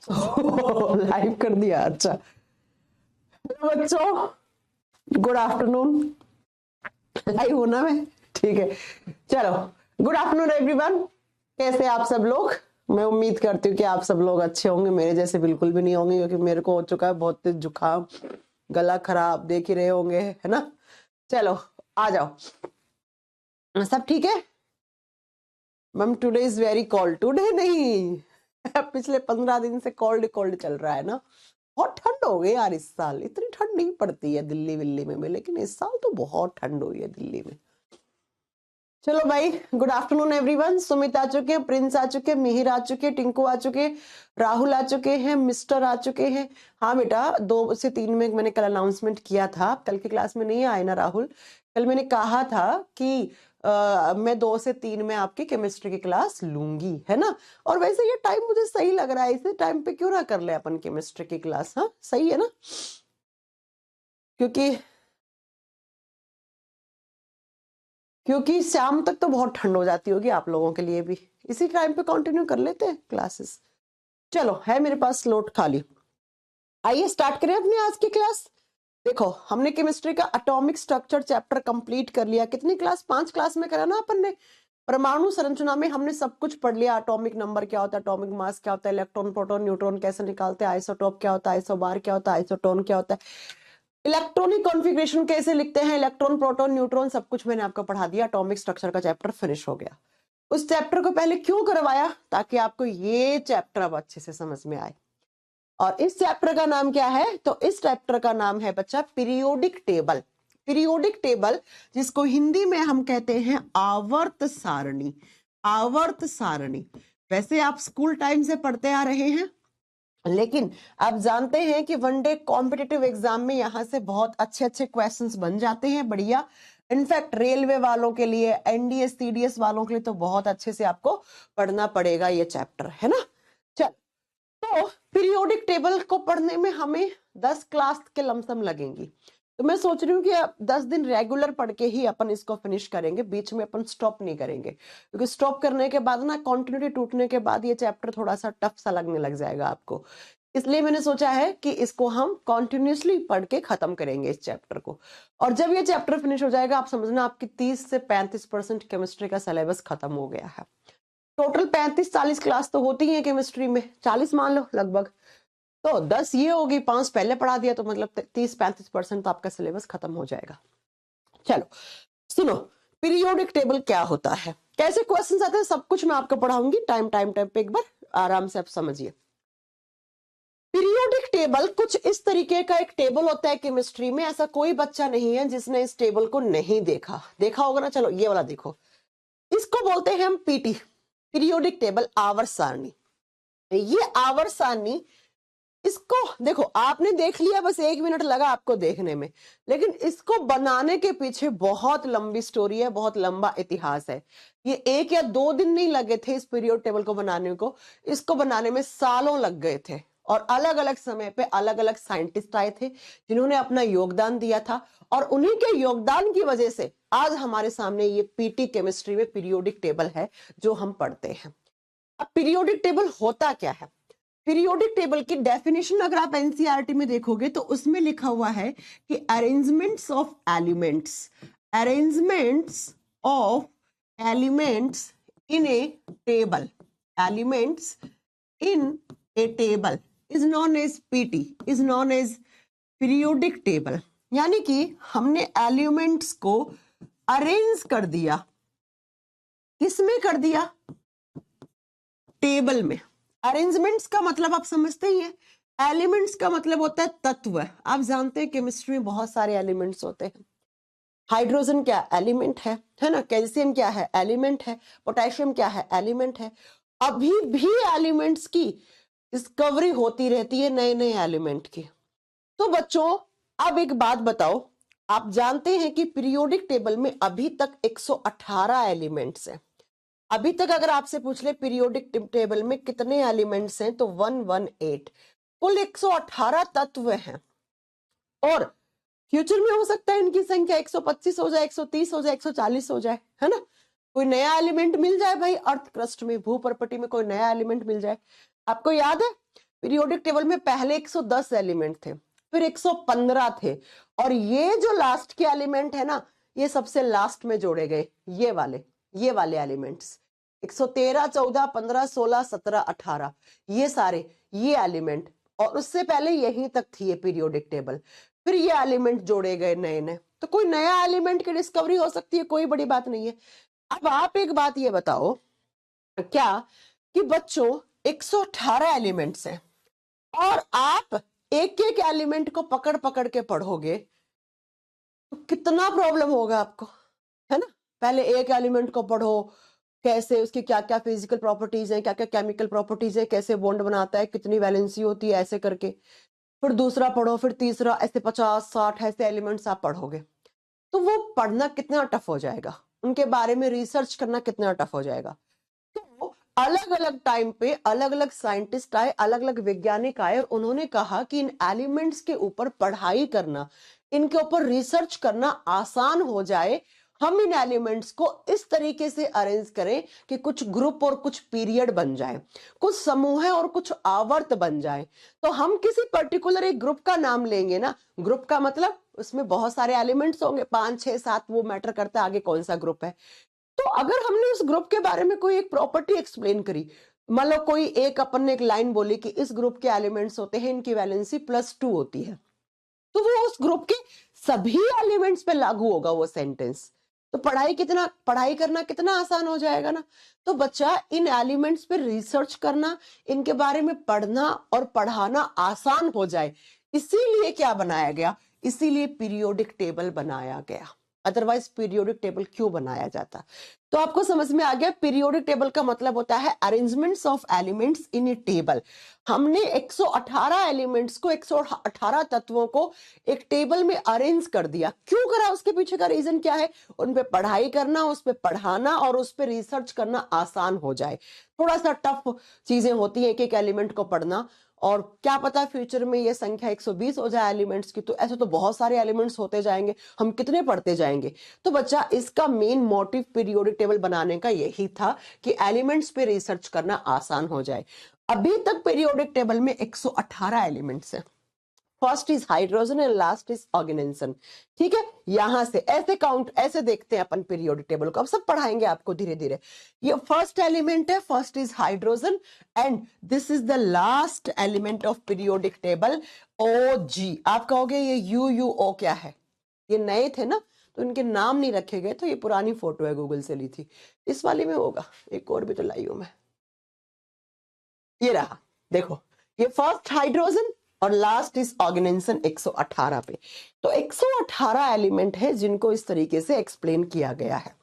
Live कर दिया, अच्छा। हेलो बच्चों, गुड आफ्टरनून। लाइव होना में ठीक है, चलो। गुड आफ्टरनून एवरीवन, कैसे आप सब लोग। मैं उम्मीद करती हूँ कि आप सब लोग अच्छे होंगे, मेरे जैसे बिल्कुल भी नहीं होंगे, क्योंकि मेरे को हो चुका है बहुत तेज जुकाम, गला खराब, देख ही रहे होंगे, है ना। चलो आ जाओ, सब ठीक है। Ma'am today is very cold, today नहीं पिछले 15 दिन से कोल्ड कोल्ड चल रहा है ना। बहुत ठंड हो गई यार इस साल, इतनी ठंड नहीं पड़ती है दिल्ली विल्ली में भी, लेकिन इस साल तो बहुत ठंड हुई है दिल्ली में। चलो भाई, गुड आफ्टरनून एवरीवन। सुमित आ चुके हैं, प्रिंस आ चुके हैं, मिहिर आ चुके हैं, टिंकू आ चुके हैं, राहुल आ चुके हैं, मिस्टर आ चुके हैं। हाँ बेटा, 2 से 3 में मैंने कल अनाउंसमेंट किया था, कल की क्लास में नहीं आए ना राहुल। कल मैंने कहा था कि मैं 2 से 3 में आपकी केमिस्ट्री की क्लास लूंगी, है ना। और वैसे ये टाइम मुझे सही लग रहा है, इसी टाइम पे क्यों ना कर ले अपन केमिस्ट्री की क्लास। हाँ सही है ना, क्योंकि क्योंकि शाम तक तो बहुत ठंड हो जाती होगी आप लोगों के लिए भी, इसी टाइम पे कंटिन्यू कर लेते हैं क्लासेस। चलो, है मेरे पास स्लॉट खाली, आइए स्टार्ट करें अपनी आज की क्लास। देखो, हमने केमिस्ट्री का एटॉमिक स्ट्रक्चर चैप्टर कंप्लीट कर लिया। कितनी क्लास, 5 क्लास में करा ना अपन ने। परमाणु संरचना में हमने सब कुछ पढ़ लिया। एटॉमिक नंबर क्या होता है, एटॉमिक मास क्या होता है, इलेक्ट्रॉन प्रोटॉन न्यूट्रॉन कैसे निकालते हैं, आइसोटोप क्या होता है, आइसोबार क्या होता है, आइसोटोन क्या होता है, इलेक्ट्रॉनिक कॉन्फ़िगरेशन कैसे लिखते हैं, इलेक्ट्रॉन प्रोटॉन न्यूट्रॉन, सब कुछ मैंने आपको पढ़ा दिया। एटॉमिक स्ट्रक्चर का चैप्टर फिनिश हो गया। उस चैप्टर को पहले क्यों करवाया, ताकि आपको ये चैप्टर अब अच्छे से समझ में आए। और इस चैप्टर का नाम क्या है, तो इस चैप्टर का नाम है बच्चा पीरियोडिक टेबल। पीरियोडिक टेबल, जिसको हिंदी में हम कहते हैं आवर्त सारणी। आवर्त सारणी, वैसे आप स्कूल टाइम से पढ़ते आ रहे हैं, लेकिन आप जानते हैं कि वनडे कॉम्पिटिटिव एग्जाम में यहां से बहुत अच्छे अच्छे क्वेश्चंस बन जाते हैं, बढ़िया। इनफैक्ट रेलवे वालों के लिए, एनडीएस सीडीएस वालों के लिए तो बहुत अच्छे से आपको पढ़ना पड़ेगा ये चैप्टर, है ना। चल, तो पीरियोडिक टेबल को पढ़ने में हमें 10 क्लास के लमसम लगेंगी। तो मैं सोच रही हूँ कि 10 दिन रेगुलर पढ़ के ही अपन इसको फिनिश करेंगे, बीच में अपन स्टॉप नहीं करेंगे, क्योंकि स्टॉप करने के बाद ना, कंटिन्यूटी टूटने के बाद ये चैप्टर थोड़ा सा टफ सा लगने लग जाएगा आपको। इसलिए मैंने सोचा है कि इसको हम कॉन्टिन्यूसली पढ़ के खत्म करेंगे इस चैप्टर को। और जब ये चैप्टर फिनिश हो जाएगा, आप समझना आपकी 30 से 35% केमिस्ट्री का सिलेबस खत्म हो गया है। टोटल 35-40 क्लास तो होती है केमिस्ट्री में, 40 मान लो लगभग। तो 10 ये होगी, 5 पहले पढ़ा दिया, तो मतलब 30-35% तो आपका सिलेबस खत्म हो जाएगा। चलो सुनो, पीरियोडिक टेबल क्या होता है, कैसे क्वेश्चंस आते हैं, सब कुछ मैं आपको पढ़ाऊंगी टाइम टाइम टाइम पे, एक बार आराम से आप समझिए। पीरियोडिक टेबल कुछ इस तरीके का एक टेबल होता है केमिस्ट्री में। ऐसा कोई बच्चा नहीं है जिसने इस टेबल को नहीं देखा, देखा होगा ना। चलो ये वाला देखो, इसको बोलते हैं हम पीटी, पीरियोडिक टेबल, आवर्त सारणी। ये आवर्त सारणी, इसको देखो, आपने देख लिया, बस 1 मिनट लगा आपको देखने में, लेकिन इसको बनाने के पीछे बहुत लंबी स्टोरी है, बहुत लंबा इतिहास है। ये 1 या 2 दिन नहीं लगे थे इस पीरियड टेबल को बनाने को, इसको बनाने में सालों लग गए थे। और अलग अलग समय पे अलग अलग साइंटिस्ट आए थे जिन्होंने अपना योगदान दिया था, और उन्हीं के योगदान की वजह से आज हमारे सामने ये पीटी केमिस्ट्री में पीरियोडिक टेबल है जो हम पढ़ते हैं। अब पीरियोडिक टेबल होता क्या है, पीरियोडिक टेबल की डेफिनेशन अगर आप एनसीईआरटी में देखोगे तो उसमें लिखा हुआ है कि arrangements of elements, arrangements of elements in a table, elements in a table is known as PT, is known as periodic table. यानी कि हमने एलिमेंट्स को अरेंज कर दिया, किसमें कर दिया, टेबल में। अरेंजमेंट्स का मतलब आप समझते ही हैं, एलिमेंट्स का मतलब होता है तत्व। आप जानते हैं केमिस्ट्री में बहुत सारे एलिमेंट्स होते हैं। हाइड्रोजन क्या एलिमेंट है ना, कैल्शियम क्या है एलिमेंट है, पोटेशियम क्या है एलिमेंट है। अभी भी एलिमेंट्स की डिस्कवरी होती रहती है, नए नए एलिमेंट की। तो बच्चों अब एक बात बताओ, आप जानते हैं कि पीरियोडिक टेबल में अभी तक 118 एलिमेंट्स हैं। अभी तक अगर आपसे पूछ ले पीरियोडिक टेबल में कितने एलिमेंट्स हैं, तो 118, कुल 118 तत्व हैं। और फ्यूचर में हो सकता है इनकी संख्या 125 हो जाए, 130 हो जाए, 140 हो जाए, है ना। कोई नया एलिमेंट मिल जाए भाई, अर्थ क्रस्ट में, भू प्रपटी में कोई नया एलिमेंट मिल जाए। आपको याद है पीरियोडिक टेबल में पहले 110 एलिमेंट थे, फिर 115 थे, और ये जो लास्ट के एलिमेंट है ना, ये सबसे लास्ट में जोड़े गए, ये वाले एलिमेंट्स 113, 14, 15, 16, 17, 18, ये सारे ये एलिमेंट, और उससे पहले यहीं तक थी ये पीरियोडिक टेबल, फिर ये एलिमेंट जोड़े गए नए नए। तो कोई नया एलिमेंट की डिस्कवरी हो सकती है, कोई बड़ी बात नहीं है। अब आप एक बात ये बताओ क्या कि बच्चों 118 एलिमेंट्स हैं, और आप एक एक एलिमेंट को पकड़ पकड़ के पढ़ोगे तो कितना प्रॉब्लम होगा आपको, है ना। पहले एक एलिमेंट को पढ़ो, कैसे उसकी क्या क्या फिजिकल प्रॉपर्टीज हैं, क्या क्या केमिकल प्रॉपर्टीज है, कैसे बॉन्ड बनाता है, कितनी वैलेंसी होती है, ऐसे करके फिर दूसरा पढ़ो, फिर तीसरा, ऐसे 50-60 ऐसे एलिमेंट्स आप पढ़ोगे तो वो पढ़ना कितना टफ हो जाएगा, उनके बारे में रिसर्च करना कितना टफ हो जाएगा। तो अलग अलग टाइम पे अलग अलग साइंटिस्ट आए, अलग अलग वैज्ञानिक आए, और उन्होंने कहा कि इन एलिमेंट्स के ऊपर पढ़ाई करना, इनके ऊपर रिसर्च करना आसान हो जाए। हम इन एलिमेंट्स को इस तरीके से अरेंज करें कि कुछ ग्रुप और कुछ पीरियड बन जाए, कुछ समूह और कुछ आवर्त बन जाए। तो हम किसी पर्टिकुलर एक ग्रुप का नाम लेंगे ना, ग्रुप का मतलब उसमें बहुत सारे एलिमेंट्स होंगे, 5, 6, 7, वो मैटर करता है आगे कौन सा ग्रुप है। तो अगर हमने उस ग्रुप के बारे में कोई एक प्रॉपर्टी एक्सप्लेन करी, मान लो कोई एक अपन ने एक लाइन बोली कि इस ग्रुप के एलिमेंट्स होते हैं, इनकी वैलेंसी +2 होती है, तो वो उस ग्रुप के सभी एलिमेंट्स पे लागू होगा वो सेंटेंस। तो पढ़ाई करना कितना आसान हो जाएगा ना। तो बच्चा इन एलिमेंट्स पे रिसर्च करना, इनके बारे में पढ़ना और पढ़ाना आसान हो जाए, इसीलिए क्या बनाया गया, इसीलिए पीरियोडिक टेबल बनाया गया। अदरवाइज पीरियोडिक टेबल क्यों बनाया जाता। तो आपको समझ में आ गया, पीरियोडिक टेबल का मतलब होता है arrangements of elements in a table. हमने 118 एलिमेंट्स को, 118 तत्वों को एक टेबल में अरेंज कर दिया। क्यों करा, उसके पीछे का रीजन क्या है, उन पे पढ़ाई करना, उस पे पढ़ाना और उस पे रिसर्च करना आसान हो जाए। थोड़ा सा टफ चीजें होती है एक एक एलिमेंट को पढ़ना, और क्या पता फ्यूचर में ये संख्या 120 हो जाए एलिमेंट्स की, तो ऐसे तो बहुत सारे एलिमेंट्स होते जाएंगे, हम कितने पढ़ते जाएंगे। तो बच्चा इसका मेन मोटिव पीरियोडिक टेबल बनाने का यही था कि एलिमेंट्स पे रिसर्च करना आसान हो जाए। अभी तक पीरियोडिक टेबल में 118 एलिमेंट्स हैं। First is hydrogen and last is organism. ठीक है, यहां से ऐसे काउंट, ऐसे देखते हैं अपन पीरियोडिक टेबल को, अब सब पढ़ाएंगे आपको धीरे धीरे। ये फर्स्ट एलिमेंट है, first is hydrogen, and this is the last element of periodic table, OG। आप कहोगे ये UUO क्या है, ये नए थे ना तो इनके नाम नहीं रखे गए, तो ये पुरानी फोटो है, गूगल से ली थी। इस वाली में होगा, एक और भी तो लाई हूं मैं, ये रहा, देखो, ये फर्स्ट हाइड्रोजन और लास्ट इज ऑर्गेनिजम 118 पे। तो 118 एलिमेंट है जिनको इस तरीके से एक्सप्लेन किया गया है।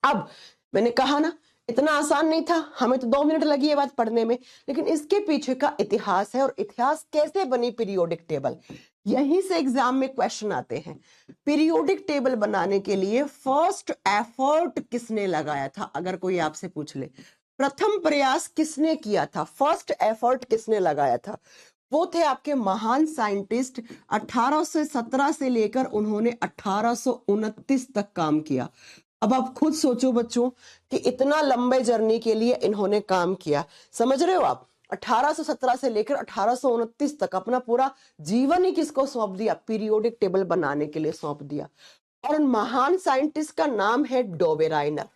अब मैंने कहा ना इतना आसान नहीं था, हमें तो 2 मिनट लगी ये बात पढ़ने में, लेकिन इसके पीछे का इतिहास है, और इतिहास कैसे बनी पीरियोडिक टेबल, यहीं से एग्जाम में क्वेश्चन आते हैं। पीरियोडिक टेबल बनाने के लिए फर्स्ट एफर्ट किसने लगाया था, अगर कोई आपसे पूछ ले प्रथम प्रयास किसने किया था, फर्स्ट एफर्ट किसने लगाया था, वो थे आपके महान साइंटिस्ट। 1817 से लेकर उन्होंने 1829 तक काम किया। अब आप खुद सोचो बच्चों कि इतना लंबे जर्नी के लिए इन्होंने काम किया, समझ रहे हो आप। 1817 से लेकर 1829 तक अपना पूरा जीवन ही किसको सौंप दिया, पीरियोडिक टेबल बनाने के लिए सौंप दिया। और उन महान साइंटिस्ट का नाम है डोबेराइनर।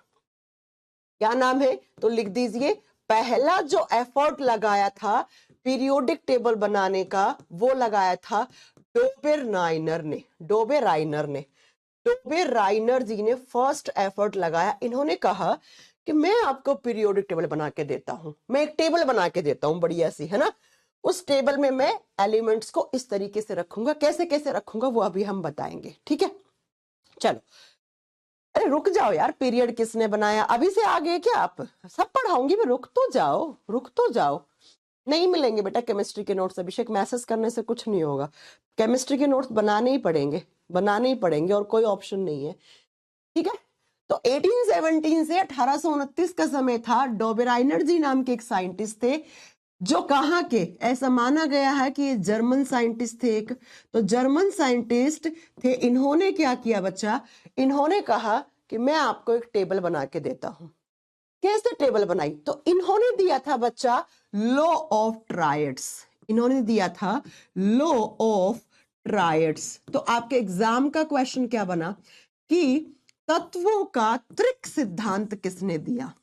क्या नाम है, तो लिख दीजिए, पहला जो एफर्ट लगाया था पीरियोडिक टेबल बनाने का, वो लगाया था डोबेराइनर ने। डोबेराइनर जी ने फर्स्ट एफर्ट लगाया। इन्होंने कहा कि मैं आपको पीरियोडिक टेबल बना के देता हूं, मैं एक टेबल बना के देता हूं बढ़िया सी, है ना। उस टेबल में मैं एलिमेंट्स को इस तरीके से रखूंगा, कैसे कैसे रखूंगा वो अभी हम बताएंगे, ठीक है। चलो, अरे रुक जाओ यार, पीरियड किसने बनाया, अभी से आ गए क्या आप, सब पढ़ाऊंगी मैं, रुक तो जाओ। नहीं मिलेंगे बेटा केमिस्ट्री के नोट्स, अभिषेक मैसेज करने से कुछ नहीं होगा, केमिस्ट्री के नोट्स बनाने ही पड़ेंगे और कोई ऑप्शन नहीं है, ठीक है। तो 1817 से 1829 का समय था। डोबेराइनर जी नाम के एक साइंटिस्ट थे, जो कहाँ के, ऐसा माना गया है कि ये जर्मन साइंटिस्ट थे एक, तो जर्मन साइंटिस्ट थे। इन्होंने क्या किया बच्चा, इन्होंने कहा कि मैं आपको एक टेबल बना के देता हूं। कैसे टेबल बनाई, तो इन्होंने दिया था बच्चा लॉ ऑफ ट्रायड्स। इन्होंने दिया था लॉ ऑफ ट्रायड्स। तो आपके एग्जाम का क्वेश्चन क्या बना कि तत्वों का त्रिक सिद्धांत किसने दिया।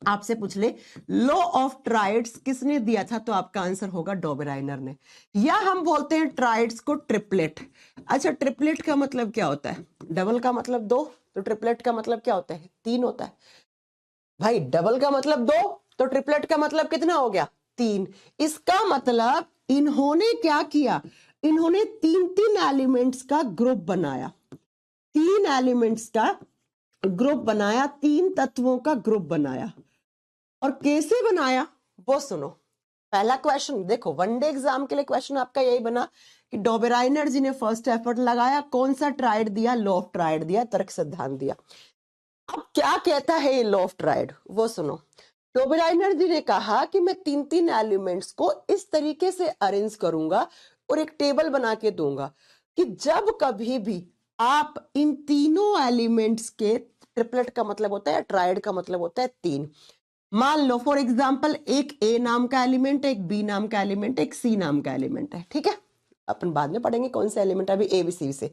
आपसे पूछ ले लॉ ऑफ ट्रायड्स किसने दिया था, तो आपका आंसर होगा डोबेराइनर ने। या हम बोलते हैं ट्रायड्स को ट्रिपलेट। अच्छा, ट्रिपलेट का मतलब क्या होता है? डबल का मतलब 2, तो ट्रिपलेट का मतलब क्या होता है? 3 होता है भाई। डबल का मतलब 2, तो ट्रिपलेट का मतलब कितना हो गया? 3। इसका मतलब इन्होंने क्या किया, इन्होंने 3 एलिमेंट्स का ग्रुप बनाया, 3 एलिमेंट्स का ग्रुप बनाया, 3 तत्वों का ग्रुप बनाया। और कैसे बनाया वो सुनो। पहला क्वेश्चन देखो, वनडे एग्जाम के लिए क्वेश्चन आपका यही बना कि डोबेराइनर जी ने फर्स्ट एफर्ट लगाया, कौन सा ट्राइड दिया? लॉ ऑफ ट्राइड दिया, तर्क सिद्धांत दिया। अब क्या कहता है ये लॉ ऑफ ट्राइड, वो सुनो। डोबेराइनर जी ने कहा कि मैं 3 एलिमेंट्स को इस तरीके से अरेंज करूंगा और एक टेबल बना के दूंगा कि जब कभी भी आप इन तीनों एलिमेंट्स के, ट्रिपलेट का मतलब होता है, ट्राइड का मतलब होता है 3, मान लो फॉर एग्जाम्पल एक ए नाम का एलिमेंट है, एक बी नाम का एलिमेंट है, एक सी नाम का एलिमेंट है, ठीक है। अपन बाद में पढ़ेंगे कौन सा एलिमेंट है, अभी ए बी सी से।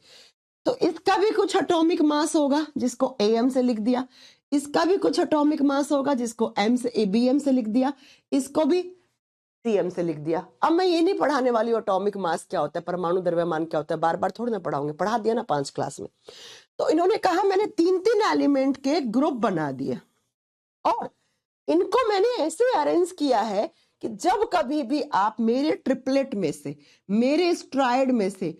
तो इसका भी कुछ एटॉमिक मास होगा जिसको एम से लिख दिया, इसका भी कुछ एटॉमिक मास होगा जिसको एम से बीएम से लिख दिया, इसको भी सीएम से लिख दिया। अब मैं ये नहीं पढ़ाने वाली एटॉमिक मास क्या होता है, परमाणु द्रव्यमान क्या होता है, बार बार थोड़ी ना पढ़ाऊंगे, पढ़ा दिया ना 5 क्लास में। तो इन्होंने कहा मैंने 3 एलिमेंट के ग्रुप बना दिए और इनको मैंने ऐसे अरेंज किया है कि जब कभी भी आप मेरे ट्रिपलेट में से, मेरे स्ट्राइड में से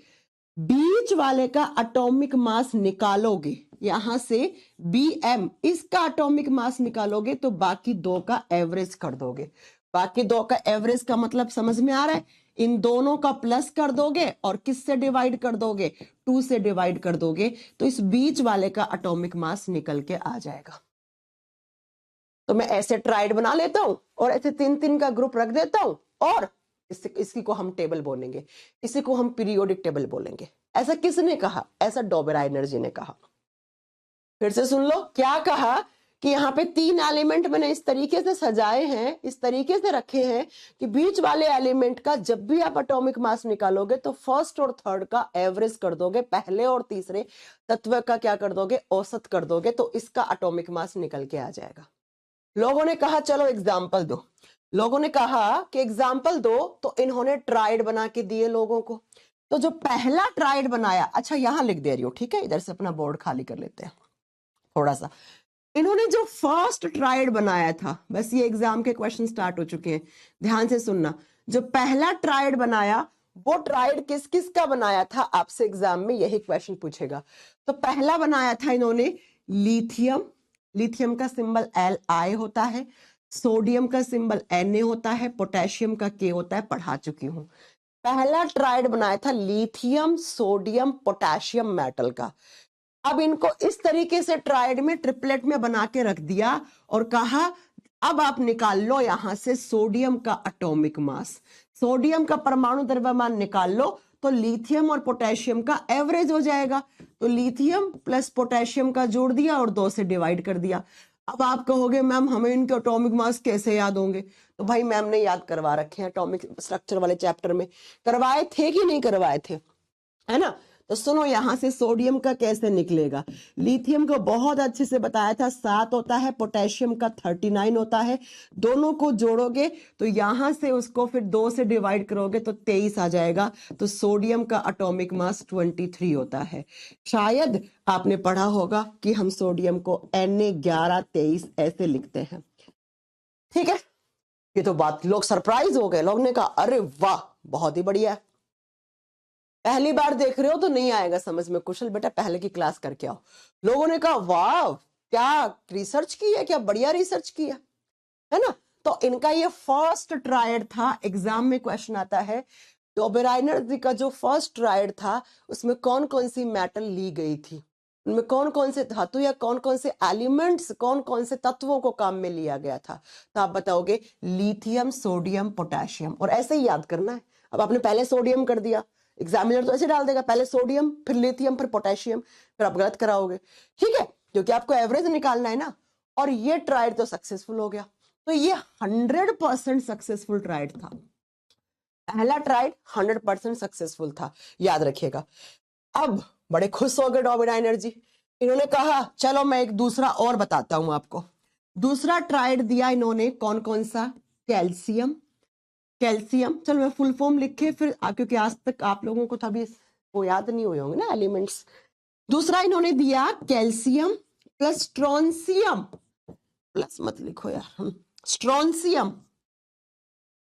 बीच वाले का एटॉमिक मास निकालोगे, यहां से बीएम इसका एटॉमिक मास निकालोगे, तो बाकी 2 का एवरेज कर दोगे। बाकी 2 का एवरेज का मतलब समझ में आ रहा है? इन दोनों का प्लस कर दोगे और किससे डिवाइड कर दोगे? 2 से डिवाइड कर दोगे, तो इस बीच वाले का एटॉमिक मास निकल के आ जाएगा। तो मैं ऐसे ट्राइड बना लेता हूं और ऐसे 3 का ग्रुप रख देता हूं और इसी को हम टेबल बोलेंगे, इसी को हम पीरियोडिक टेबल बोलेंगे। ऐसा किसने कहा? ऐसा डोबेराइनर जी ने कहा। फिर से सुन लो, क्या कहा कि यहाँ पे 3 एलिमेंट मैंने इस तरीके से सजाए हैं, इस तरीके से रखे हैं कि बीच वाले एलिमेंट का जब भी आप एटॉमिक मास निकालोगे तो फर्स्ट और थर्ड का एवरेज कर दोगे, पहले और तीसरे तत्व का क्या कर दोगे? औसत कर दोगे, तो इसका एटॉमिक मास निकल के आ जाएगा। लोगों ने कहा चलो एग्जाम्पल दो, लोगों ने कहा कि एग्जाम्पल दो, तो इन्होंने ट्राइड बना के दिए लोगों को। तो जो पहला ट्राइड बनाया, अच्छा यहां लिख दे रही हूं, ठीक है, इधर से अपना बोर्ड खाली कर लेते हैं थोड़ा सा। इन्होंने जो फर्स्ट ट्राइड बनाया था, बस ये एग्जाम के क्वेश्चन स्टार्ट हो चुके हैं, ध्यान से सुनना। जो पहला ट्राइड बनाया, वो ट्राइड किस किस का बनाया था? आपसे एग्जाम में यही क्वेश्चन पूछेगा। तो पहला बनाया था इन्होंने लिथियम, लिथियम का सिंबल Li होता है, सोडियम का सिंबल Na होता है, पोटेशियम का K होता है, पढ़ा चुकी हूं। पहला ट्राइड बनाया था लिथियम सोडियम पोटेशियम मेटल का। अब इनको इस तरीके से ट्राइड में, ट्रिपलेट में बना के रख दिया और कहा अब आप निकाल लो यहां से सोडियम का एटॉमिक मास, सोडियम का परमाणु द्रव्यमान निकाल लो, तो लिथियम और पोटेशियम का एवरेज हो जाएगा। तो लिथियम प्लस पोटेशियम का जोड़ दिया और 2 से डिवाइड कर दिया। अब आप कहोगे मैम हमें इनके एटॉमिक मास कैसे याद होंगे? तो भाई मैम ने याद करवा रखे हैं, एटॉमिक स्ट्रक्चर वाले चैप्टर में करवाए थे कि नहीं करवाए थे, है ना। तो सुनो यहां से सोडियम का कैसे निकलेगा। लिथियम को बहुत अच्छे से बताया था, 7 होता है, पोटेशियम का 39 होता है। दोनों को जोड़ोगे तो यहां से उसको फिर 2 से डिवाइड करोगे तो 23 आ जाएगा। तो सोडियम का एटॉमिक मास 23 होता है। शायद आपने पढ़ा होगा कि हम सोडियम को Na1123 ऐसे लिखते हैं, ठीक है। ये तो बात, लोग सरप्राइज हो गए, लोग ने कहा अरे वाह बहुत ही बढ़िया। पहली बार देख रहे हो तो नहीं आएगा समझ में, कुशल बेटा पहले की क्लास करके आओ। लोगों ने कहा वाह क्या रिसर्च की है, क्या बढ़िया रिसर्च किया है ना। तो इनका ये फर्स्ट ट्रायड था, एग्जाम में क्वेश्चन आता है डोबेराइनर जी का जो फर्स्ट ट्रायड था उसमें कौन कौन सी मेटल ली गई थी, उनमें कौन कौन से धातु या कौन कौन से एलिमेंट्स, कौन कौन से तत्वों को काम में लिया गया था। तो आप बताओगे लिथियम सोडियम पोटेशियम, और ऐसे ही याद करना है। अब आपने पहले सोडियम कर दिया, एग्जामिनर तो ऐसे डाल देगा पहले सोडियम फिर लिथियम फिर पोटेशियम, फिर आप गलत कराओगे, ठीक है, क्योंकि आपको एवरेज निकालना है ना। और ये ट्रायल तो सक्सेसफुल हो गया। तो ये 100% सक्सेसफुल ट्रायल था। पहला ट्राइड 100% सक्सेसफुल था, याद रखिएगा। अब बड़े खुश हो गए डोबिना एनर्जी, इन्होंने कहा चलो मैं एक दूसरा और बताता हूं आपको। दूसरा ट्राइड दिया इन्होंने, कौन कौन सा? कैल्शियम, कैल्शियम, चलो मैं फुल फॉर्म लिखे फिर, क्योंकि आज तक आप लोगों को तभी वो याद नहीं हुए होंगे ना एलिमेंट्स। दूसरा इन्होंने दिया कैल्शियम प्लस स्ट्रोंसियम, प्लस मत लिखो यार, स्ट्रोंसियम।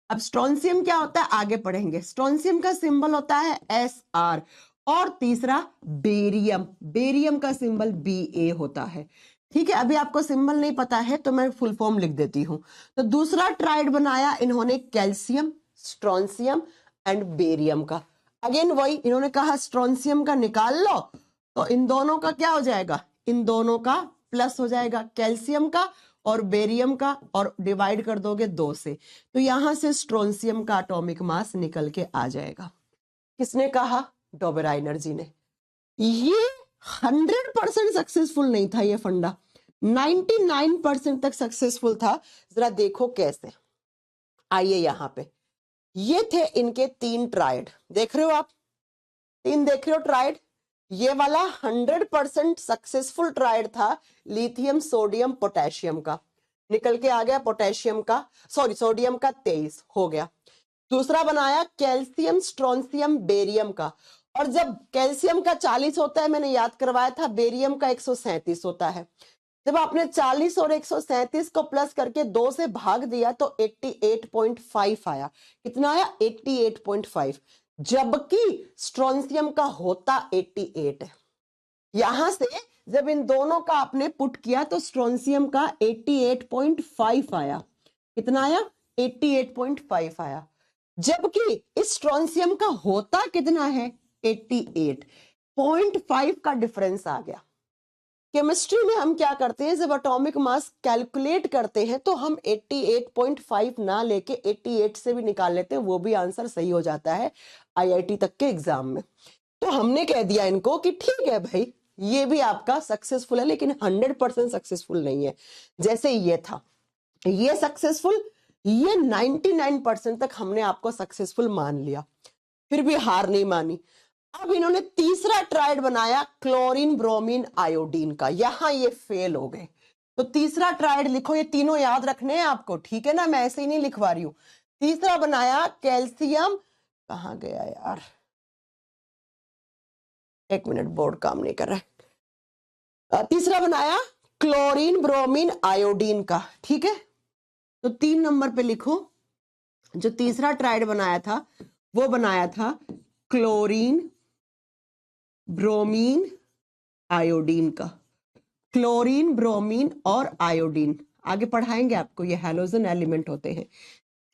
अब स्ट्रोंसियम क्या होता है आगे पढ़ेंगे। स्ट्रोंसियम का सिंबल होता है SR। और तीसरा बेरियम, बेरियम का सिंबल BA होता है। ठीक है, अभी आपको सिंबल नहीं पता है तो मैं फुल फॉर्म लिख देती हूं। तो दूसरा ट्राइड बनाया इन्होंने कैल्शियम, स्ट्रोंसियम एंड बेरियम का। अगेन वही, इन्होंने कहा स्ट्रोंसियम का निकाल लो, तो इन दोनों का क्या हो जाएगा? इन दोनों का प्लस हो जाएगा, कैल्शियम का और बेरियम का, और डिवाइड कर दोगे 2 से, तो यहां से स्ट्रोंसियम का एटॉमिक मास निकल के आ जाएगा। किसने कहा? डोबेरा एनर्जी ने। ये 100% सक्सेसफुल नहीं था, ये फंडा 99% तक सक्सेसफुल था। जरा देखो कैसे। आइए यहां पे, ये थे इनके 3 ट्राइड, देख रहे हो आप? 3 देख रहे हो ट्राइड? ये वाला 100% सक्सेसफुल ट्राइड था लिथियम सोडियम पोटेशियम का, निकल के आ गया पोटेशियम का, सॉरी सोडियम का 23 हो गया। दूसरा बनाया कैल्शियम स्ट्रोंसियम बेरियम का, और जब कैल्शियम का 40 होता है, मैंने याद करवाया था, बेरियम का 137 होता है। जब आपने 40 और 137 को प्लस करके 2 से भाग दिया तो 88.5 आया। कितना आया? 88.5, जबकि स्ट्रोंसियम का होता 88 है। यहां से जब इन दोनों का आपने पुट किया तो स्ट्रोंसियम का 88.5 आया। कितना आया? 88.5 आया, जबकि इस स्ट्रोंसियम का होता कितना है? 88.5 का डिफरेंस आ गया। केमिस्ट्री में हम क्या करते हैं, जब एटॉमिक मास कैलकुलेट करते हैं तो हम 88.5 ना लेके 88 से भी निकाल लेते हैं, वो भी आंसर सही हो जाता है IIT तक के एग्जाम में। तो हमने कह दिया इनको कि ठीक है भाई, ये भी आपका सक्सेसफुल है, लेकिन 100% सक्सेसफुल नहीं है। जैसे ये था, ये सक्सेसफुल, ये 99% तक हमने आपको सक्सेसफुल मान लिया, फिर भी हार नहीं मानी। अब इन्होंने तीसरा ट्राइड बनाया क्लोरीन ब्रोमीन आयोडीन का, यहां ये फेल हो गए। तो तीसरा ट्राइड लिखो, ये तीनों याद रखने हैं आपको, ठीक है ना, मैं ऐसे ही नहीं लिखवा रही हूं। तीसरा बनाया कैल्शियम, कहां गया यार, एक मिनट, बोर्ड काम नहीं कर रहा है। तीसरा बनाया क्लोरीन ब्रोमीन आयोडीन का, ठीक है। तो 3 नंबर पे लिखो, जो तीसरा ट्राइड बनाया था वो बनाया था क्लोरीन ब्रोमीन आयोडीन का। क्लोरीन ब्रोमीन और आयोडीन आगे पढ़ाएंगे आपको, ये हैलोजन एलिमेंट होते हैं।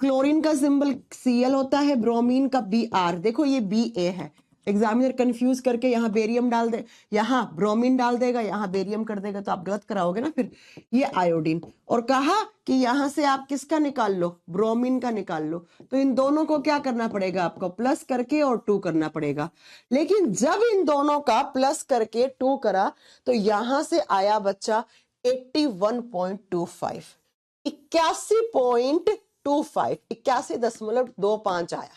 क्लोरीन का सिंबल Cl होता है, ब्रोमीन का Br, देखो ये Ba है, एग्जामिनर कंफ्यूज करके यहाँ बेरियम डाल दे, यहाँ ब्रोमीन डाल देगा, यहाँ बेरियम कर देगा, तो आप गलत कराओगे ना फिर। ये आयोडीन, और कहा कि यहाँ से आप किसका निकाल लो? ब्रोमीन का निकाल लो। तो इन दोनों को क्या करना पड़ेगा आपको? प्लस करके और 2 करना पड़ेगा। लेकिन जब इन दोनों का प्लस करके 2 करा तो यहां से आया बच्चा 81.25, 81.25, 81.25 आया,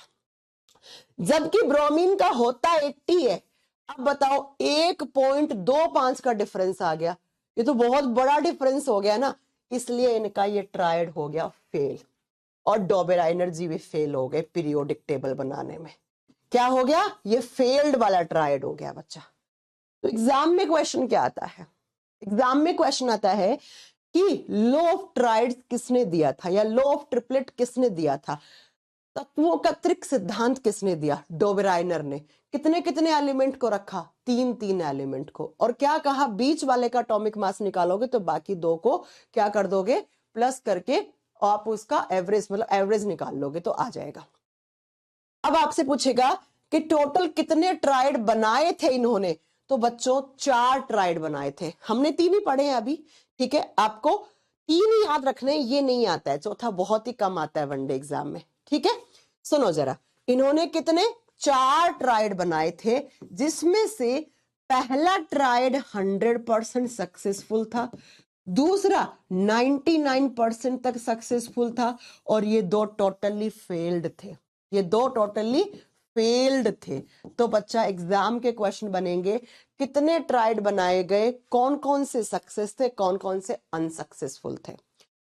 जबकि ब्रोमीन का होता 80 है। अब बताओ 1.25 का डिफरेंस आ गया, ये तो बहुत बड़ा डिफरेंस हो गया ना, इसलिए इनका ये ट्राइड हो गया फेल, और डोबेरा एनर्जी भी फेल हो गए पीरियोडिक टेबल बनाने में। क्या हो गया? ये फेल्ड वाला ट्राइड हो गया बच्चा। तो एग्जाम में क्वेश्चन क्या आता है? एग्जाम में क्वेश्चन आता है कि लॉ ऑफ ट्राइड्स किसने दिया था, या लॉ ऑफ ट्रिपलेट किसने दिया था, तत्वों का त्रिक सिद्धांत किसने दिया? डोबेराइनर ने। कितने कितने एलिमेंट को रखा? 3 एलिमेंट को, और क्या कहा? बीच वाले का एटॉमिक मास निकालोगे तो बाकी 2 को क्या कर दोगे? प्लस करके आप उसका एवरेज, मतलब एवरेज निकाल लोगे तो आ जाएगा। अब आपसे पूछेगा कि टोटल कितने ट्राइड बनाए थे इन्होंने, तो बच्चों 4 ट्राइड बनाए थे, हमने 3 ही पढ़े हैं अभी, ठीक है। आपको 3 ही याद रखने, ये नहीं आता है, चौथा बहुत ही कम आता है वनडे एग्जाम में, ठीक है। सुनो जरा, इन्होंने कितने? 4 ट्राइड बनाए थे, जिसमें से पहला ट्राइड 100% सक्सेसफुल था, दूसरा 99% तक सक्सेसफुल था, और ये 2 टोटली फेल्ड थे। ये दो टोटली फेल्ड थे। तो बच्चा एग्जाम के क्वेश्चन बनेंगे, कितने ट्राइड बनाए गए, कौन कौन से सक्सेस थे, कौन कौन से अनसक्सेसफुल थे।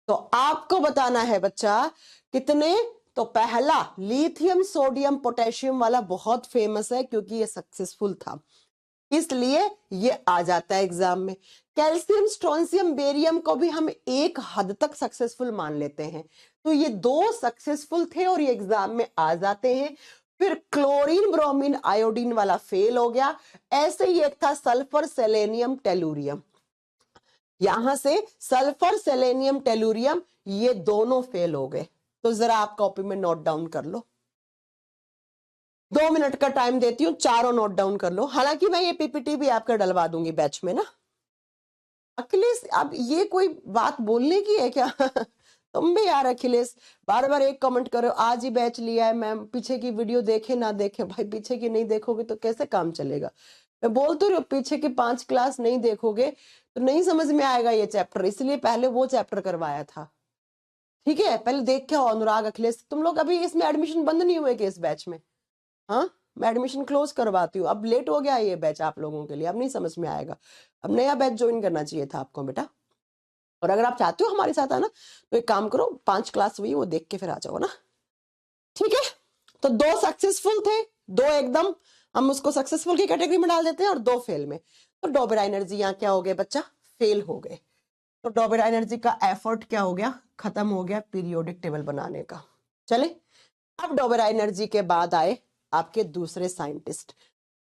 तो आपको बताना है बच्चा कितने। तो पहला लिथियम सोडियम पोटेशियम वाला बहुत फेमस है क्योंकि ये सक्सेसफुल था, इसलिए ये आ जाता है एग्जाम में। कैल्शियम स्ट्रोंसियम बेरियम को भी हम एक हद तक सक्सेसफुल मान लेते हैं, तो ये दो सक्सेसफुल थे और ये एग्जाम में आ जाते हैं। फिर क्लोरीन ब्रोमीन आयोडीन वाला फेल हो गया। ऐसे ही एक था सल्फर सेलेनियम टेलुरियम, यहां से सल्फर सेलेनियम टेलुरियम ये दोनों फेल हो गए। तो जरा आप कॉपी में नोट डाउन कर लो, 2 मिनट का टाइम देती हूँ, चारों नोट डाउन कर लो। हालांकि मैं ये पीपीटी भी आपका डलवा दूंगी बैच में ना। अखिलेश अब ये कोई बात बोलने की है क्या? तुम भी यार अखिलेश बार बार एक कमेंट करो, आज ही बैच लिया है मैम, पीछे की वीडियो देखे ना देखे। भाई पीछे की नहीं देखोगे तो कैसे काम चलेगा? मैं बोल तो रही हूँ, पीछे की 5 क्लास नहीं देखोगे तो नहीं समझ में आएगा ये चैप्टर, इसलिए पहले वो चैप्टर करवाया था। ठीक है, पहले देख के आओ। अनुराग अखिलेश तुम लोग अभी इसमें एडमिशन बंद नहीं हुए कि इस बैच में? हाँ, मैं एडमिशन क्लोज करवाती हूँ, अब लेट हो गया ये बैच आप लोगों के लिए, अब नहीं समझ में आएगा। अब नया बैच ज्वाइन करना चाहिए था आपको बेटा। और अगर आप चाहते हो हमारे साथ आना तो एक काम करो, 5 क्लास हुई वो देख के फिर आ जाओ ना। ठीक है, तो 2 सक्सेसफुल थे, 2 एकदम हम उसको सक्सेसफुल की कैटेगरी में डाल देते हैं और 2 फेल में। तो डॉबेरा एनर्जी यहाँ क्या हो गए बच्चा? फेल हो गए। तो डॉबेरा एनर्जी का एफर्ट क्या हो गया? खत्म हो गया पीरियोडिक टेबल बनाने का। चले, अब डॉबेरा एनर्जी के बाद आए आपके दूसरे साइंटिस्ट।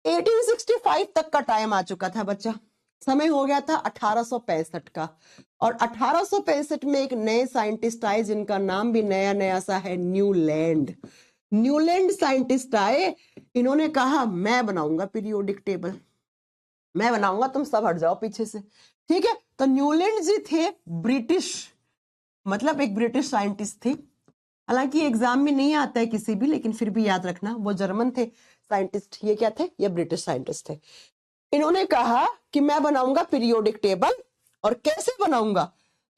1865 तक का टाइम आ चुका था बच्चा, समय हो गया था 1865 का। और 1865 में एक नए साइंटिस्ट आए जिनका नाम भी नया नया सा है, न्यूलैंड। न्यूलैंड साइंटिस्ट आए, इन्होंने कहा मैं बनाऊंगा पीरियोडिक टेबल, मैं बनाऊंगा, तुम सब हट जाओ पीछे से। ठीक है, तो न्यूलैंड जी थे ब्रिटिश, मतलब एक ब्रिटिश साइंटिस्ट थे। हालांकि एग्जाम में नहीं आता है किसी भी, लेकिन फिर भी याद रखना वो जर्मन थे साइंटिस्ट। ये क्या थे? ये ब्रिटिश साइंटिस्ट थे। इन्होंने कहा कि मैं बनाऊंगा पीरियोडिक टेबल। और कैसे बनाऊंगा?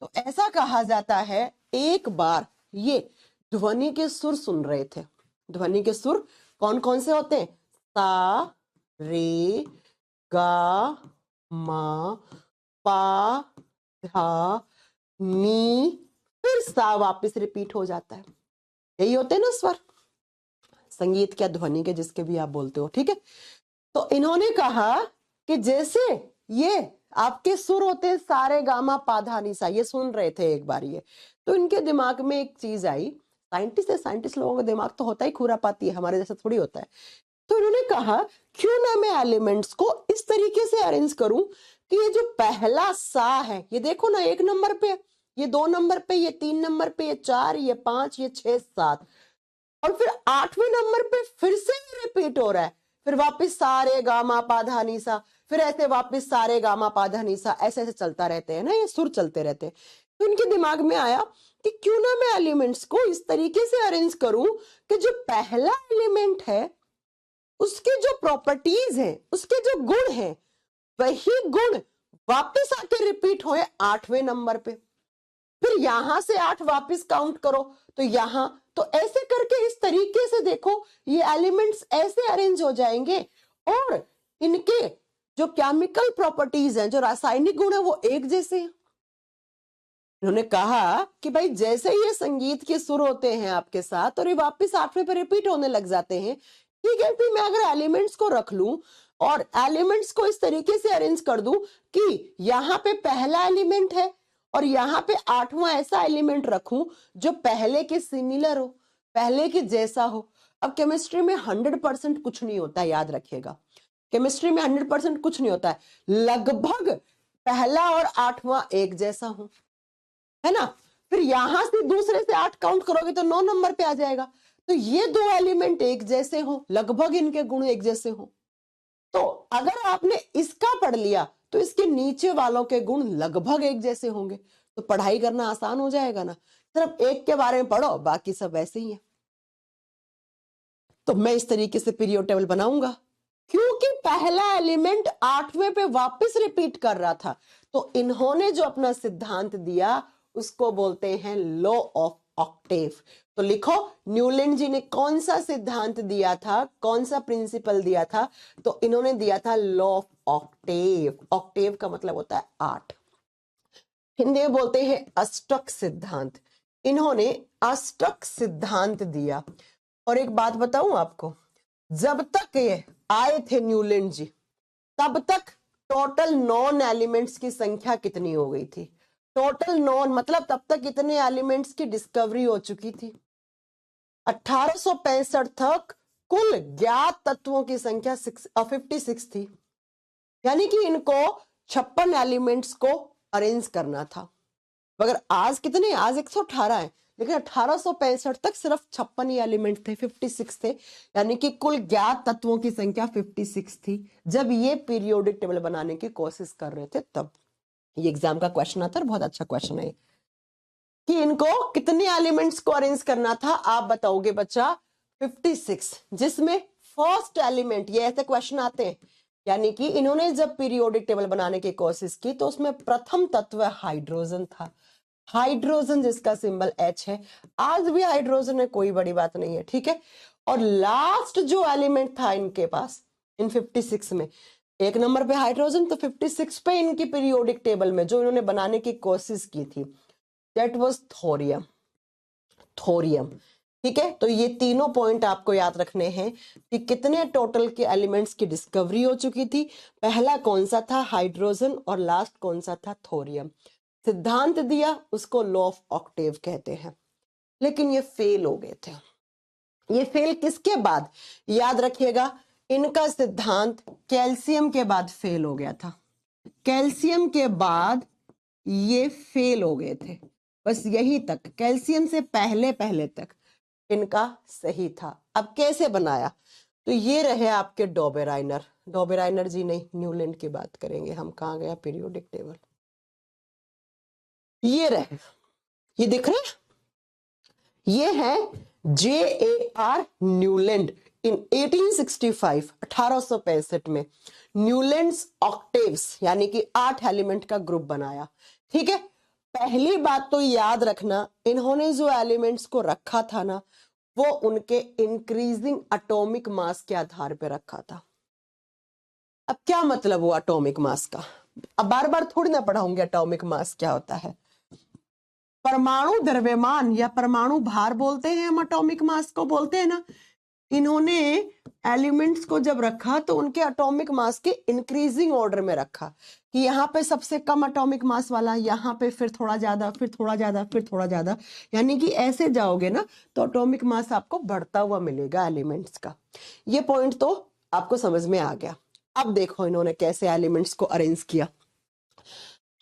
तो ऐसा कहा जाता है, एक बार ये ध्वनि के सुर सुन रहे थे। ध्वनि के सुर कौन कौन से होते हैं? सा, रे, गा, मा, पा, धा, नी, फिर सा वापस रिपीट हो जाता है। यही होते हैं ना स्वर, संगीत क्या ध्वनि के, जिसके भी आप बोलते हो। ठीक है, तो इन्होंने कहा कि जैसे ये आपके सुर होते हैं सारे गामा पाधा निसा, ये सुन रहे थे एक बार ये, तो इनके दिमाग में एक चीज आई। साइंटिस्ट है, साइंटिस्ट लोगों का दिमाग तो होता ही खुरापाती है, हमारे जैसा थोड़ी होता है। तो इन्होंने कहा क्यों ना मैं एलिमेंट्स को इस तरीके से अरेंज करूं कि ये जो पहला सा है, ये देखो ना 1 नंबर पे, ये 2 नंबर पे, ये 3 नंबर पे, ये 4, ये 5, ये 6, 7, और फिर 8वें नंबर पे फिर से रिपीट हो रहा है। फिर वापस सारे गामा पाधा नीसा, फिर ऐसे वापस सारे गामा पाधा नीसा, ऐसे ऐसे चलता रहते हैं ना, ये सुर चलते रहते हैं। तो इनके दिमाग में आया कि क्यों ना मैं एलिमेंट्स को इस तरीके से अरेंज करूं कि जो पहला एलिमेंट है उसके जो प्रॉपर्टीज हैं, उसके जो गुण हैं, वही गुण वापस आके रिपीट होए 8वें नंबर पे। फिर यहां से 8 वापस काउंट करो तो यहां, तो ऐसे करके इस तरीके से देखो ये एलिमेंट्स ऐसे अरेंज हो जाएंगे और इनके जो केमिकल प्रॉपर्टीज हैं, जो रासायनिक गुण है, वो एक जैसे हैं। उन्होंने कहा कि भाई जैसे ये संगीत के सुर होते हैं आपके साथ और ये वापस 8वें पे रिपीट होने लग जाते हैं, ठीक है, फिर मैं अगर एलिमेंट्स को रख लूं और एलिमेंट्स को इस तरीके से अरेंज कर दूं कि यहाँ पे पहला एलिमेंट है और यहाँ पे 8वां ऐसा एलिमेंट रखूं जो पहले के सिमिलर हो, पहले के जैसा हो। अब केमिस्ट्री में 100% कुछ नहीं होता है, याद रखिएगा, केमिस्ट्री में 100% कुछ नहीं होता है, लगभग पहला और 8वां एक जैसा हो, है ना। फिर यहां से दूसरे से 8 काउंट करोगे तो 9 नंबर पे आ जाएगा। तो ये 2 एलिमेंट एक जैसे हो, लगभग इनके गुण एक जैसे हो। तो अगर आपने इसका पढ़ लिया तो इसके नीचे वालों के गुण लगभग एक जैसे होंगे, तो पढ़ाई करना आसान हो जाएगा ना। सिर्फ एक के बारे में पढ़ो, बाकी सब वैसे ही है। तो मैं इस तरीके से पीरियड टेबल बनाऊंगा क्योंकि पहला एलिमेंट 8वें पे वापस रिपीट कर रहा था। तो इन्होंने जो अपना सिद्धांत दिया उसको बोलते हैं लॉ ऑफ ऑक्टेव। तो लिखो न्यूलैंड जी ने कौन सा सिद्धांत दिया था, कौन सा प्रिंसिपल दिया था, तो इन्होंने दिया था लॉ ऑफ ऑक्टेव। ऑक्टेव का मतलब होता है 8, हिंदी में बोलते हैं अष्टक सिद्धांत। इन्होंने अष्टक सिद्धांत दिया। और एक बात बताऊं आपको, जब तक ये आए थे न्यूलैंड जी, तब तक टोटल नॉन एलिमेंट्स की संख्या कितनी हो गई थी? टोटल नॉन मतलब तब तक कितने एलिमेंट्स की डिस्कवरी हो चुकी थी? 1865 तक कुल ज्ञात तत्वों की संख्या 56 थी, यानी कि इनको 56 एलिमेंट्स को अरेंज करना था। मगर आज कितने, आज 118 है, लेकिन 1865 तक सिर्फ 56 ही एलिमेंट थे, 56 थे, यानी कि कुल ज्ञात तत्वों की संख्या 56 थी जब ये पीरियोडिक टेबल बनाने की कोशिश कर रहे थे। तब ये एग्जाम का क्वेश्चन आता है, बहुत अच्छा क्वेश्चन है कि इनको कितने एलिमेंट्स को अरेंज करना था। आप बताओगे बच्चा 56, जिसमें फर्स्ट एलिमेंट, ये ऐसे क्वेश्चन आते हैं, यानी कि इन्होंने जब पीरियोडिक टेबल बनाने की कोशिश की तो उसमें प्रथम तत्व हाइड्रोजन था। हाइड्रोजन जिसका सिंबल H है, आज भी हाइड्रोजन है, कोई बड़ी बात नहीं है, ठीक है। और लास्ट जो एलिमेंट था इनके पास इन 56 में, एक नंबर पे हाइड्रोजन, तो 56 पे इनकी पीरियोडिक टेबल में जो इन्होंने बनाने की कोशिश की थी, दैट वाज थोरियम। थोरियम, ठीक है। तो ये तीनों पॉइंट आपको याद रखने हैं कि कितने टोटल के एलिमेंट्स की डिस्कवरी हो चुकी थी। पहला कौन सा था, हाइड्रोजन, और लास्ट कौन सा था, थोरियम। सिद्धांत दिया, उसको लॉ ऑफ ऑक्टेव कहते हैं। लेकिन ये फेल हो गए थे। ये फेल किसके बाद, याद रखिएगा, इनका सिद्धांत कैल्शियम के बाद फेल हो गया था। कैल्शियम के बाद ये फेल हो गए थे, बस यही तक, कैल्शियम से पहले पहले तक इनका सही था। अब कैसे बनाया, तो ये रहे आपके डॉबेराइनर। डॉबेराइनर जी नहीं, न्यूलैंड की बात करेंगे हम। कहाँ गया पीरियोडिक टेबल, ये रहे, ये दिख रहे, ये है JAR न्यूलैंड इन 1865, 1865 में न्यूलैंड्स ऑक्टेव्स यानी कि 8 एलिमेंट का ग्रुप बनाया, ठीक है। पहली बात तो याद रखना, इन्होंने जो एलिमेंट्स को रखा था ना, वो उनके इंक्रीजिंग एटॉमिक मास के आधार पर रखा था। अब क्या मतलब हुआ एटॉमिक मास का, अब बार बार थोड़ी ना पढ़ाऊंगे एटॉमिक मास क्या होता है। परमाणु द्रव्यमान या परमाणु भार बोलते हैं हम, एटॉमिक मास को बोलते हैं ना। इन्होंने एलिमेंट्स को जब रखा तो उनके एटॉमिक मास के इंक्रीजिंग ऑर्डर में रखा, कि यहाँ पे सबसे कम एटॉमिक मास वाला, यहाँ पे फिर थोड़ा ज्यादा, फिर थोड़ा ज्यादा, फिर थोड़ा ज्यादा, यानी कि ऐसे जाओगे ना तो एटॉमिक मास आपको बढ़ता हुआ मिलेगा एलिमेंट्स का। ये पॉइंट तो आपको समझ में आ गया। अब देखो इन्होंने कैसे एलिमेंट्स को अरेंज किया।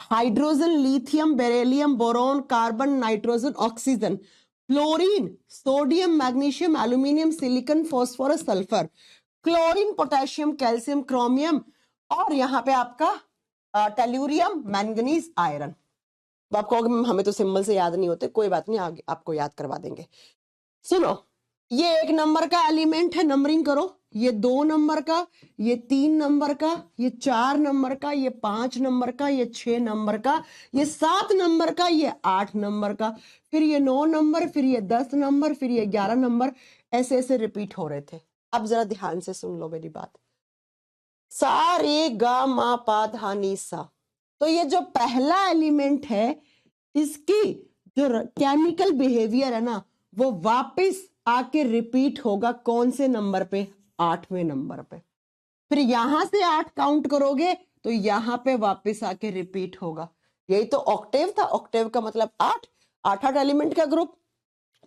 Hydrogen, lithium, beryllium, boron, carbon, nitrogen, oxygen, fluorine, sodium, magnesium, aluminium, silicon, phosphorus, sulphur, chlorine, potassium, calcium, chromium, और यहाँ पे आपका टेल्यूरियम, मैंगनीज, आयरन। तो आपको हमें तो सिंबल से याद नहीं होते, कोई बात नहीं, आगे आपको याद करवा देंगे। सुनो, ये 1 नंबर का एलिमेंट है, नंबरिंग करो, ये 2 नंबर का, ये 3 नंबर का, ये 4 नंबर का, ये 5 नंबर का, ये 6 नंबर का, ये 7 नंबर का, ये 8 नंबर का, फिर ये 9 नंबर, फिर ये 10 नंबर, फिर ये 11 नंबर, ऐसे ऐसे रिपीट हो रहे थे। अब जरा ध्यान से सुन लो मेरी बात। सा रे गा मा पा धा नी सा, तो ये जो पहला एलिमेंट है, इसकी जो केमिकल बिहेवियर है ना, वो वापस आके रिपीट होगा कौन से नंबर पे, 8वें नंबर पे। फिर यहां से 8 काउंट करोगे तो यहां पे वापस आके रिपीट होगा। यही तो ऑक्टेव था, ऑक्टेव का मतलब 8, 8 एलिमेंट का ग्रुप।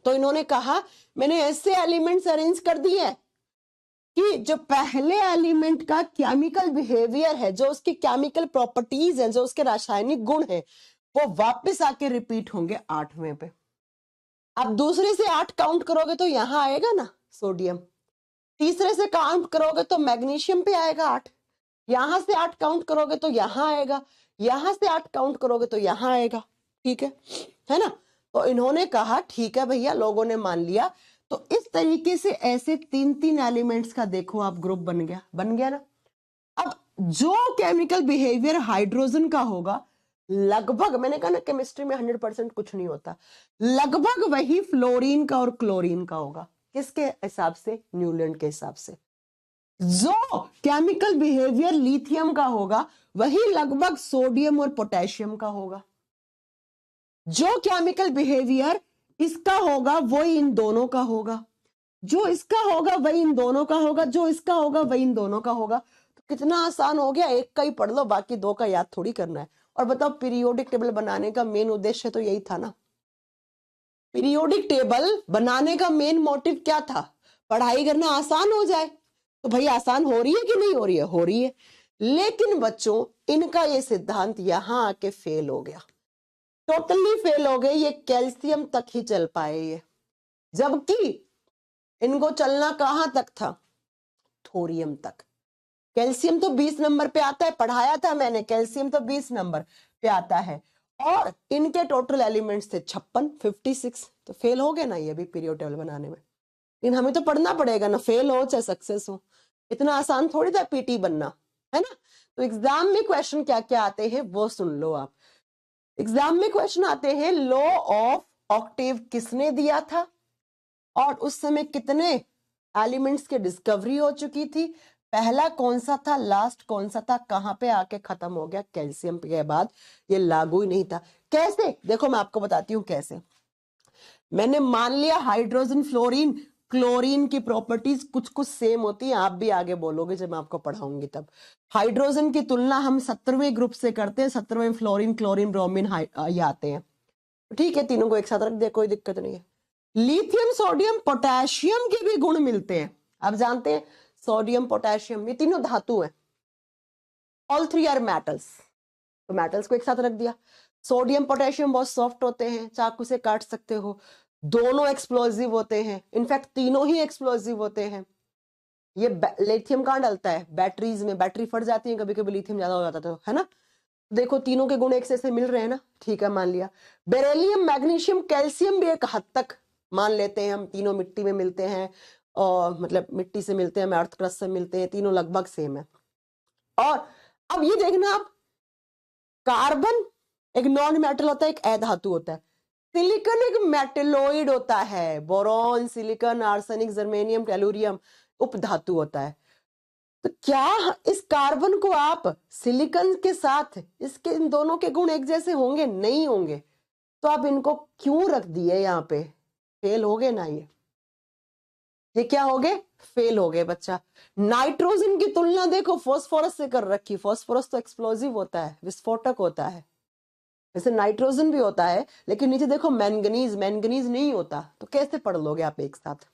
तो इन्होंने कहा मैंने ऐसे एलिमेंट्स अरेंज कर दिए हैं कि जो पहले एलिमेंट का केमिकल बिहेवियर है, जो उसकी केमिकल प्रॉपर्टीज है, जो उसके रासायनिक गुण है, वो वापस आके रिपीट होंगे 8वें पे। अब दूसरे से 8 काउंट करोगे तो यहां आएगा ना सोडियम, तीसरे से काउंट करोगे तो मैग्नीशियम पे आएगा 8, यहां से 8 काउंट करोगे तो यहां आएगा, यहां से 8 काउंट करोगे तो यहां आएगा, ठीक है ना। तो इन्होंने कहा ठीक है भैया, लोगों ने मान लिया। तो इस तरीके से ऐसे 3-3 एलिमेंट्स का देखो आप ग्रुप बन गया ना। अब जो केमिकल बिहेवियर हाइड्रोजन का होगा लगभग, मैंने कहा ना केमिस्ट्री में 100% कुछ नहीं होता, लगभग वही फ्लोरीन का और क्लोरीन का होगा। किसके हिसाब से? न्यूलैंड के हिसाब से। जो केमिकल बिहेवियर लिथियम का होगा वही लगभग सोडियम और पोटेशियम का होगा। जो केमिकल बिहेवियर इसका होगा वही इन दोनों का होगा, जो इसका होगा वही इन दोनों का होगा, जो इसका होगा वही इन दोनों का होगा। तो कितना आसान हो गया, एक का ही पढ़ लो, बाकी दो का याद थोड़ी करना है। और बताओ, पीरियोडिक टेबल बनाने का मेन उद्देश्य तो यही था ना। पीरियोडिक टेबल बनाने का मेन मोटिव क्या था? पढ़ाई करना आसान हो जाए। तो भाई आसान हो रही है कि नहीं हो रही है? हो रही है। लेकिन बच्चों, इनका ये सिद्धांत यहां आके फेल हो गया, टोटली फेल हो गए। ये कैल्शियम तक ही चल पाए ये, जबकि इनको चलना कहां तक था? थोरियम तक। कैल्शियम तो 20 नंबर पे आता है, पढ़ाया था मैंने, कैल्शियम तो 20 नंबर पे आता है, और इनके टोटल एलिमेंट्स थे 56। तो फेल हो गए ना ये भी पीरियोड टेबल बनाने में। लेकिन हमें तो पढ़ना पड़ेगा ना, फेल हो चाहे सक्सेस हो। इतना आसान थोड़ी था पीटी बनना, है ना। तो एग्जाम में क्वेश्चन क्या क्या आते हैं वो सुन लो आप। एग्जाम में क्वेश्चन आते हैं, लॉ ऑफ ऑक्टेव किसने दिया था, और उस समय कितने एलिमेंट्स की डिस्कवरी हो चुकी थी, पहला कौन सा था, लास्ट कौन सा था, कहां पे आके खत्म हो गया, कैल्शियम के बाद ये लागू ही नहीं था। कैसे? देखो मैं आपको बताती हूं कैसे। मैंने मान लिया हाइड्रोजन, फ्लोरीन, क्लोरीन की प्रॉपर्टीज कुछ कुछ सेम होती है, आप भी आगे बोलोगे जब मैं आपको पढ़ाऊंगी तब। हाइड्रोजन की तुलना हम 17वें ग्रुप से करते हैं, 17वें फ्लोरीन, क्लोरीन, ब्रोमीन ये आते हैं। ठीक है, तीनों को एक साथ रख दिया, कोई दिक्कत नहीं है। लिथियम, सोडियम, पोटेशियम के भी गुण मिलते हैं। आप जानते हैं सोडियम, पोटेशियम ये तीनों धातु हैं। ऑल थ्री आर मेटल्स, तो मेटल्स को एक साथ रख दिया। सोडियम पोटेशियम बहुत सॉफ्ट होते हैं, चाकू से काट सकते हो, दोनों एक्सप्लोजिव होते हैं, इनफैक्ट तीनों ही एक्सप्लोजिव होते हैं। ये लिथियम कहां डलता है? बैटरीज में, बैटरी फट जाती है कभी कभी, लिथियम ज्यादा हो जाता तो, है ना। देखो तीनों के गुण एक से मिल रहे हैं ना, ठीक है मान लिया। बेरिलियम, मैग्नीशियम, कैल्शियम भी एक हद तक मान लेते हैं हम, तीनों मिट्टी में मिलते हैं, और मतलब मिट्टी से मिलते हैं, अर्थ क्रस्ट से मिलते हैं, तीनों लगभग सेम है। और अब ये देखना आप, कार्बन एक नॉन मेटल होता है, एक अधातु होता है। सिलिकॉन एक मेटलोइड होता है, boron, silicon, arsenic, germanium, tellurium उपधातु होता है। तो क्या इस कार्बन को आप सिलिकॉन के साथ, इसके इन दोनों के गुण एक जैसे होंगे? नहीं होंगे। तो आप इनको क्यों रख दिए यहाँ पे? फेल हो गए ना ये क्या हो गए? फेल हो गए बच्चा। नाइट्रोजन की तुलना देखो फास्फोरस से कर रखी, फास्फोरस तो एक्सप्लोजिव होता है, विस्फोटक होता है, जैसे नाइट्रोजन भी होता है, लेकिन नीचे देखो मैंगनीज, मैंगनीज नहीं होता। तो कैसे पढ़ लोगे आप एक साथ?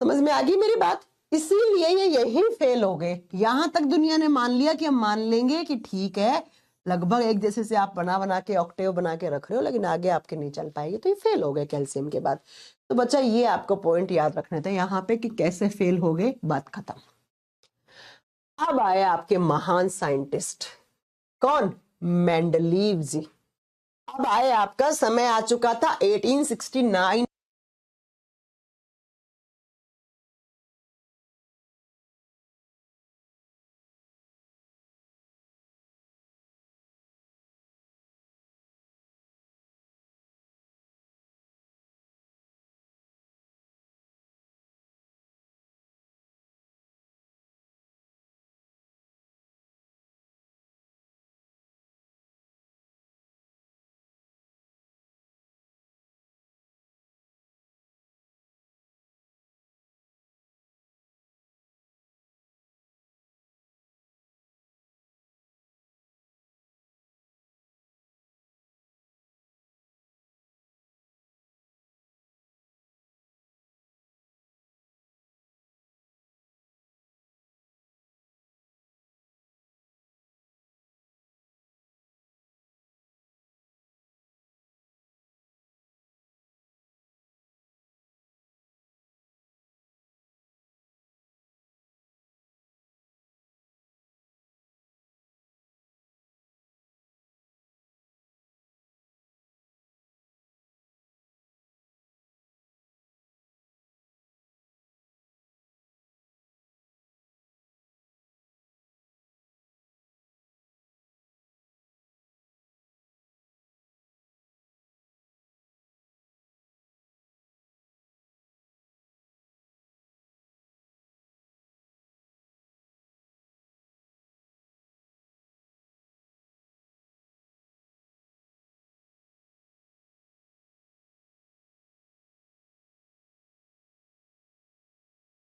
समझ में आ गई मेरी बात? इसीलिए ये यही फेल हो गए। यहां तक दुनिया ने मान लिया कि हम मान लेंगे कि ठीक है, लगभग एक जैसे से आप बना बना के ऑक्टेव बना के रख रहे हो, लेकिन आगे आपके नहीं चल पाएगी, तो ये फेल हो गए कैल्शियम के बाद। तो बच्चा ये आपको पॉइंट याद रखने थे यहाँ पे कि कैसे फेल हो गए, बात खत्म। अब आए आपके महान साइंटिस्ट, कौन? मेंडलीव जी। अब आए, आपका समय आ चुका था 1869